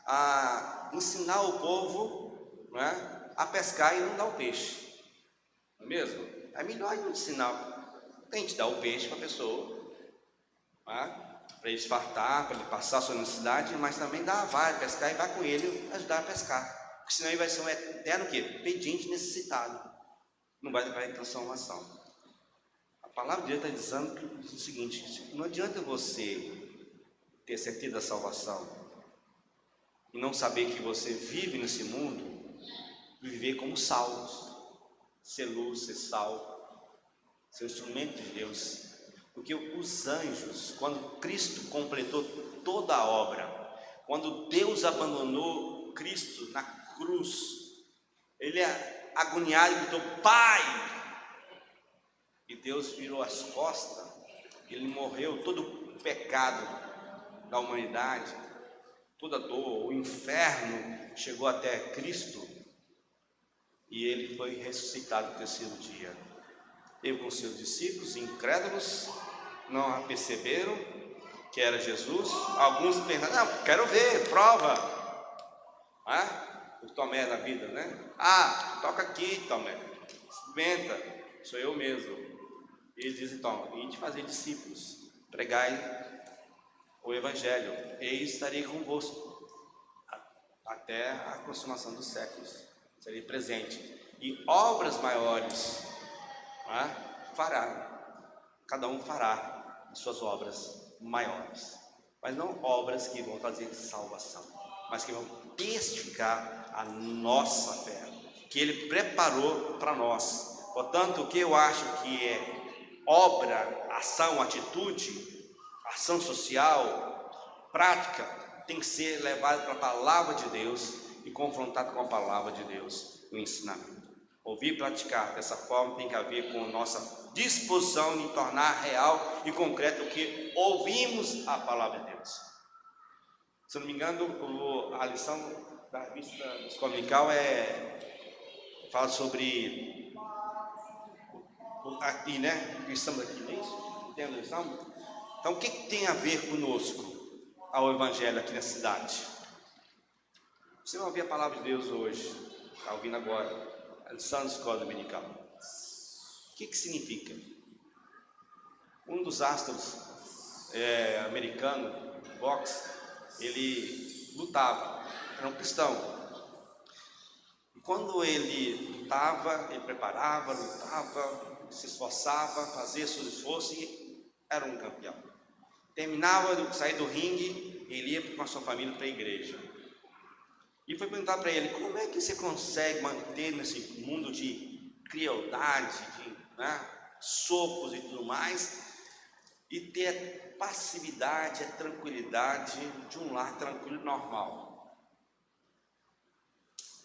a ensinar o povo, né, a pescar e não dar o peixe. Não é mesmo? É melhor não ensinar, tem que dar o peixe para a pessoa, para ele fartar, para ele passar a sua necessidade, mas também vai pescar e vai com ele ajudar a pescar. Porque senão ele vai ser um eterno quê? Pedinte necessitado. Não vai ter transformação. A palavra de Deus está dizendo o seguinte: não adianta você ter certeza da salvação e não saber que você vive nesse mundo, viver como salvos, ser luz, ser sal, ser instrumento de Deus. Porque os anjos, quando Cristo completou toda a obra, quando Deus abandonou Cristo na cruz, ele é agoniado e gritou: Pai! E Deus virou as costas, ele morreu, todo o pecado da humanidade, toda a dor, o inferno chegou até Cristo, e ele foi ressuscitado no terceiro dia. Ele com seus discípulos incrédulos não perceberam que era Jesus. Alguns pensaram: não, quero ver, prova. O Tomé da vida, né? Toca aqui, Tomé, experimenta, sou eu mesmo. E ele diz então: ide fazer discípulos, pregai o Evangelho, e estarei convosco até a consumação dos séculos. Serei presente, e obras maiores fará, cada um fará as suas obras maiores, mas não obras que vão trazer salvação, mas que vão testificar a nossa fé, que Ele preparou para nós. Portanto, o que eu acho que é obra, ação, atitude, ação social, prática, tem que ser levado para a palavra de Deus e confrontado com a palavra de Deus, o ensinamento. Ouvir e praticar dessa forma tem que haver com nossa disposição de tornar real e concreto o que ouvimos a palavra de Deus. Se eu não me engano, a lição da revista dominical fala sobre aqui, né? Estamos aqui, não é isso? Tem a lição? Então, o que tem a ver conosco, ao Evangelho aqui na cidade? Você vai ouvir a palavra de Deus hoje, está ouvindo agora, a lição da escola dominical. O que significa? Um dos astros americano, boxe, ele lutava, era um cristão. E quando ele lutava, ele preparava, lutava, se esforçava, fazia seu esforço e era um campeão. Terminava de sair do ringue, ele ia com a sua família para a igreja. E foi perguntar para ele: como é que você consegue manter nesse mundo de crueldade, de socos e tudo mais, e ter a passividade, a tranquilidade de um lar tranquilo e normal?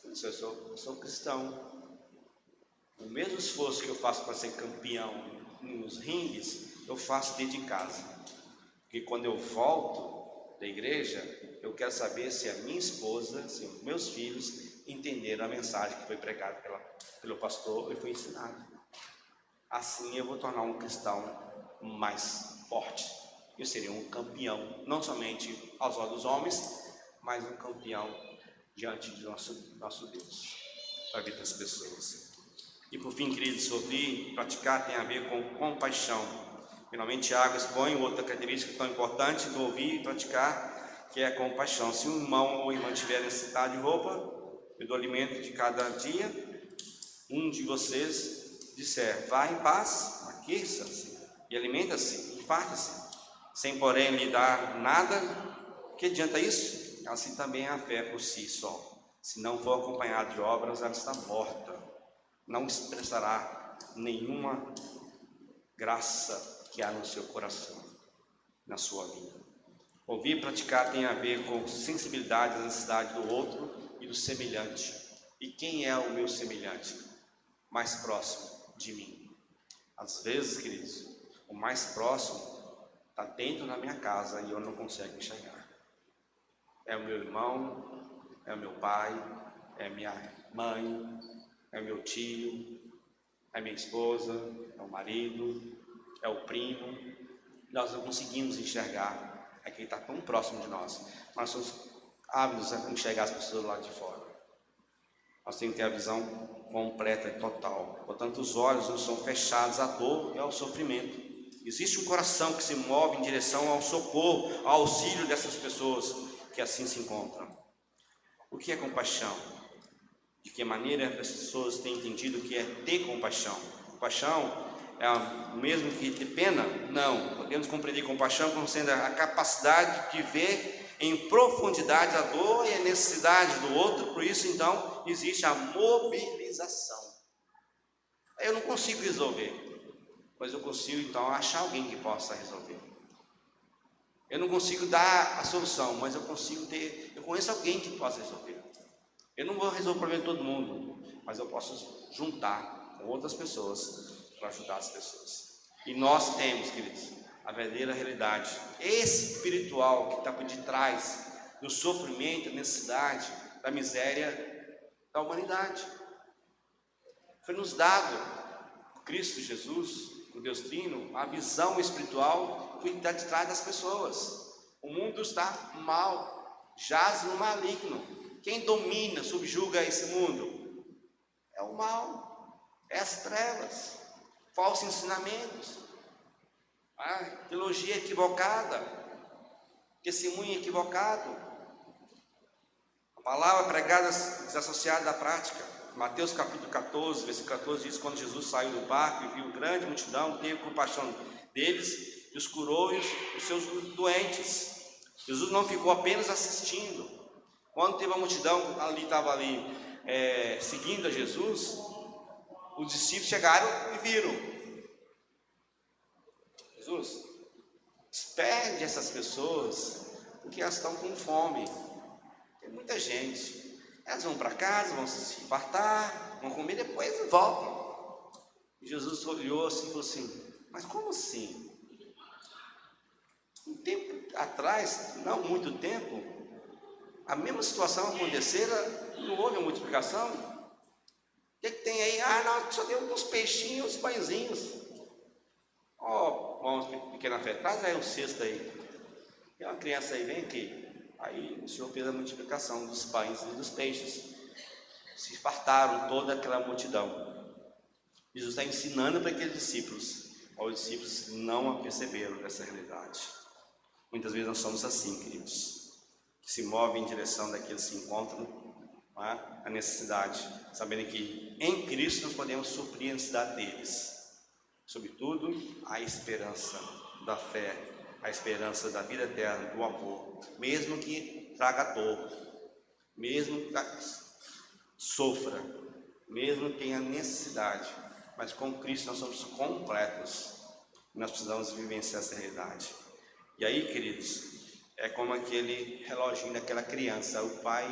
Eu sou cristão. O mesmo esforço que eu faço para ser campeão nos ringues, eu faço dentro de casa. Porque quando eu volto da igreja, eu quero saber se a minha esposa, se os meus filhos entenderam a mensagem que foi pregada pelo pastor e foi ensinada. Assim eu vou tornar um cristão mais forte. Eu seria um campeão, não somente aos olhos dos homens, mas um campeão diante de nosso Deus, para a vida das pessoas. E por fim, queridos, ouvir e praticar tem a ver com compaixão. Finalmente, Tiago expõe outra característica tão importante do ouvir e praticar, que é a compaixão. Se um irmão ou irmã tiver necessidade de roupa e do alimento de cada dia, um de vocês disser: vá em paz, aqueça-se e alimenta-se e farta-se. sem porém lhe dar nada, que adianta isso? Assim também é a fé por si só. Se não for acompanhada de obras, ela está morta. Não expressará nenhuma graça que há no seu coração, na sua vida. Ouvir e praticar tem a ver com sensibilidade à necessidade do outro e do semelhante. E quem é o meu semelhante? Mais próximo de mim. Às vezes, queridos, o mais próximo está dentro da minha casa e eu não consigo enxergar. É o meu irmão, é o meu pai, é minha mãe, é o meu tio, é minha esposa, é o marido, é o primo. Nós não conseguimos enxergar, é quem está tão próximo de nós. Nós somos ávidos a enxergar as pessoas lá de fora. Nós temos que ter a visão completa e total. Portanto, os olhos não são fechados à dor e ao sofrimento. Existe um coração que se move em direção ao socorro, ao auxílio dessas pessoas que assim se encontram. O que é compaixão? De que maneira as pessoas têm entendido o que é ter compaixão? Compaixão é o mesmo que ter pena? Não. Podemos compreender compaixão como sendo a capacidade de ver em profundidade a dor e a necessidade do outro. Por isso, então, existe a mobilização. Eu não consigo resolver, mas eu consigo, então, achar alguém que possa resolver. Eu não consigo dar a solução, mas eu conheço alguém que possa resolver. Eu não vou resolver o problema de todo mundo, mas eu posso juntar com outras pessoas para ajudar as pessoas. E nós temos, queridos, a verdadeira realidade espiritual que está por detrás do sofrimento, da necessidade, da miséria da humanidade. Foi nos dado por Cristo Jesus, o Deus Trino, a visão espiritual que está de trás das pessoas. O mundo está mal, jaz no maligno. Quem domina, subjuga esse mundo? É o mal, é as trevas, falsos ensinamentos, a teologia equivocada, testemunho equivocado, a palavra pregada desassociada da prática. Mateus capítulo 14, versículo 14 diz: quando Jesus saiu do barco e viu grande multidão, teve compaixão deles e os curou e os seus doentes. Jesus não ficou apenas assistindo. Quando teve a multidão estava seguindo a Jesus, os discípulos chegaram e viram: Jesus, despede essas pessoas, porque elas estão com fome. Tem muita gente. Elas vão para casa, vão se fartar, vão comer, depois voltam. E Jesus olhou assim e falou assim: mas como assim? Um tempo atrás, não muito tempo, a mesma situação acontecera, não houve uma multiplicação. O que tem aí? Não, só deu uns peixinhos, uns pãezinhos. Vamos pequena fé, traz aí um cesto aí. Tem uma criança aí, vem aqui. Aí o Senhor fez a multiplicação dos pães e dos peixes. Se fartaram toda aquela multidão. Jesus está ensinando para aqueles discípulos. Os discípulos não perceberam dessa realidade. Muitas vezes nós somos assim, queridos, que se movem em direção daqueles que se encontram a necessidade, sabendo que em Cristo nós podemos suprir a necessidade deles. Sobretudo, a esperança da fé, a esperança da vida eterna, do amor, mesmo que traga dor, mesmo que sofra, mesmo que tenha necessidade, mas com Cristo nós somos completos. Nós precisamos vivenciar essa realidade. E aí, queridos, é como aquele reloginho daquela criança. O pai,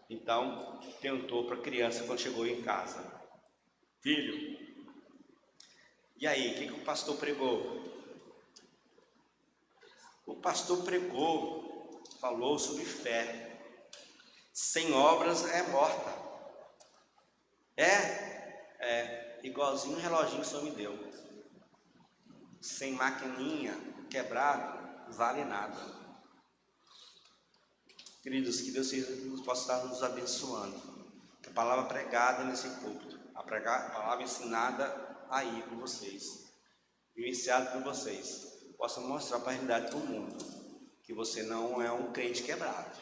então, perguntou para a criança quando chegou em casa: filho, e aí, o que o pastor pregou? O pastor pregou, falou sobre fé. Sem obras é morta. Igualzinho o reloginho que o Senhor me deu. Sem maquininha, quebrado, vale nada. Queridos, que Deus possa estar nos abençoando. Que a palavra pregada nesse púlpito, a palavra ensinada aí por vocês, vivenciada por vocês, possa mostrar para a realidade do mundo que você não é um crente quebrado,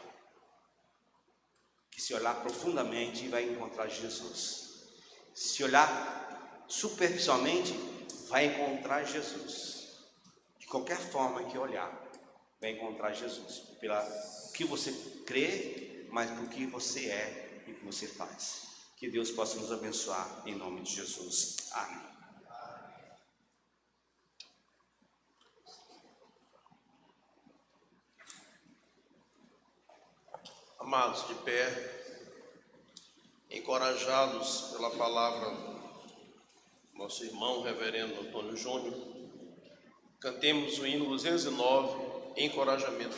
que se olhar profundamente vai encontrar Jesus, se olhar superficialmente vai encontrar Jesus, que qualquer forma que olhar, vai encontrar Jesus, pelo que você crê, mas pelo que você é e o que você faz. Que Deus possa nos abençoar em nome de Jesus. Amém. Amados, de pé, encorajados pela palavra do nosso irmão reverendo Antônio Júnior, cantemos o hino 209, encorajamento.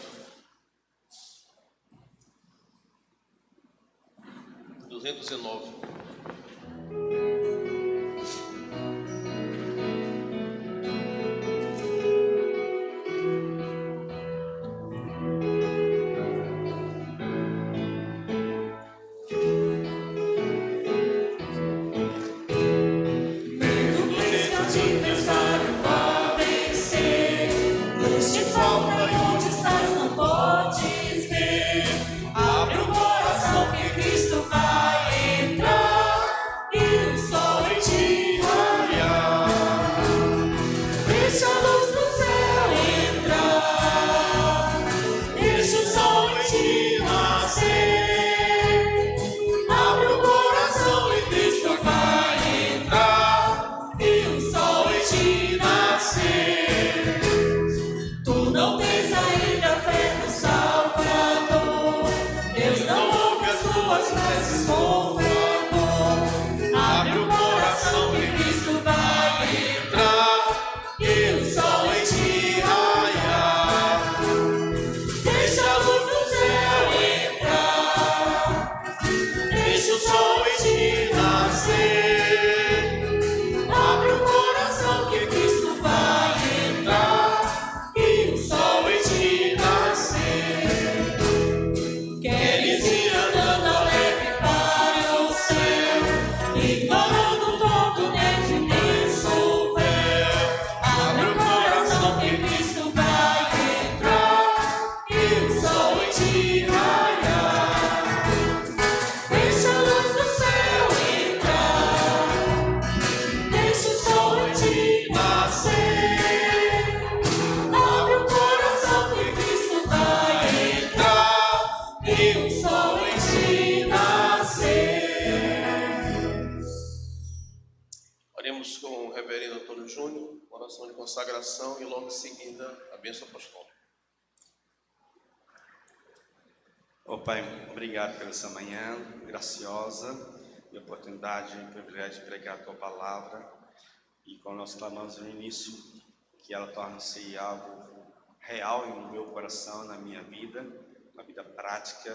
209. Adversário vai vencer. Luz te falta e onde estás não podes ver. Abre o coração que Cristo vai entrar e o sol em ti raiar. Deixa a luz do céu entrar, deixa o sol em ti nascer. Abre o coração e Cristo vai entrar e o sol em ti nascer. Tu não tens ainda fé no Salvador, Deus não ouve as tuas preces com fervor. Abre o coração que Cristo vai entrar e o sol em ti raiar. Deixa a luz do céu entrar, deixa o sol em ti nascer. Abre o coração que Cristo vai entrar e o sol em ti nascer. Queres ir andando alegre para o céu, ignorando todo negro imenso véu. Abre o coração que Cristo vai entrar e o sol em ti raiar. Deixa a luz do céu entrar, deixa o sol em ti nascer. Abre o coração que Cristo vai entrar e o sol em ti nascer. Oremos com o reverendo Antônio Júnior, oração de consagração e logo em seguida a bênção apostólica. Ô Pai, obrigado por essa manhã graciosa e oportunidade e privilégio de pregar a Tua Palavra. E como nós clamamos no início, que ela torne-se algo real no meu coração, na minha vida, na vida prática,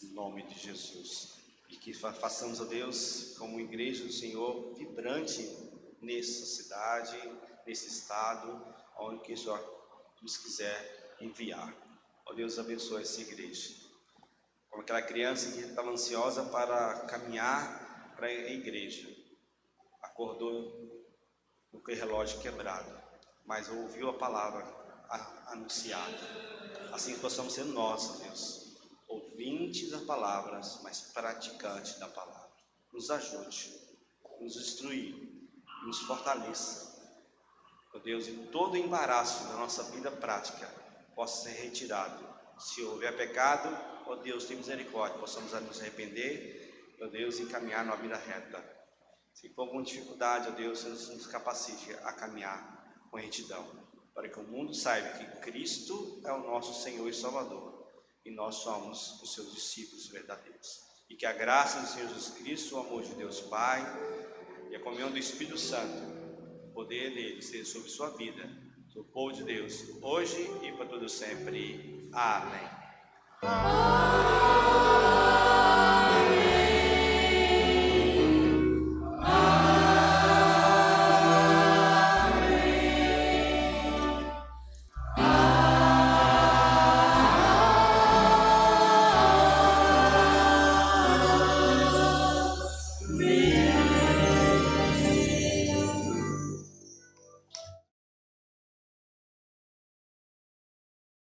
em nome de Jesus. E que façamos, ó Deus, como igreja do Senhor, vibrante nessa cidade, nesse estado, onde que o Senhor nos quiser enviar. Ó Deus, abençoe essa igreja. Como aquela criança que estava ansiosa para caminhar para a igreja, acordou com o relógio quebrado, mas ouviu a palavra anunciada. Assim possamos ser nós, ó Deus, ouvintes da palavra, mas praticantes da palavra. Nos ajude, nos instrui, nos fortaleça. Ó Deus, e todo embaraço da nossa vida prática possa ser retirado. Se houver pecado, ó Deus, tem misericórdia, possamos nos arrepender, ó Deus, e caminhar numa vida reta. Se for com dificuldade, ó Deus, nos capacite a caminhar com retidão, para que o mundo saiba que Cristo é o nosso Senhor e Salvador, e nós somos os seus discípulos verdadeiros. E que a graça do Senhor Jesus Cristo, o amor de Deus Pai e a comunhão do Espírito Santo, o poder dele seja sobre sua vida, do povo de Deus, hoje e para todo sempre. Amém.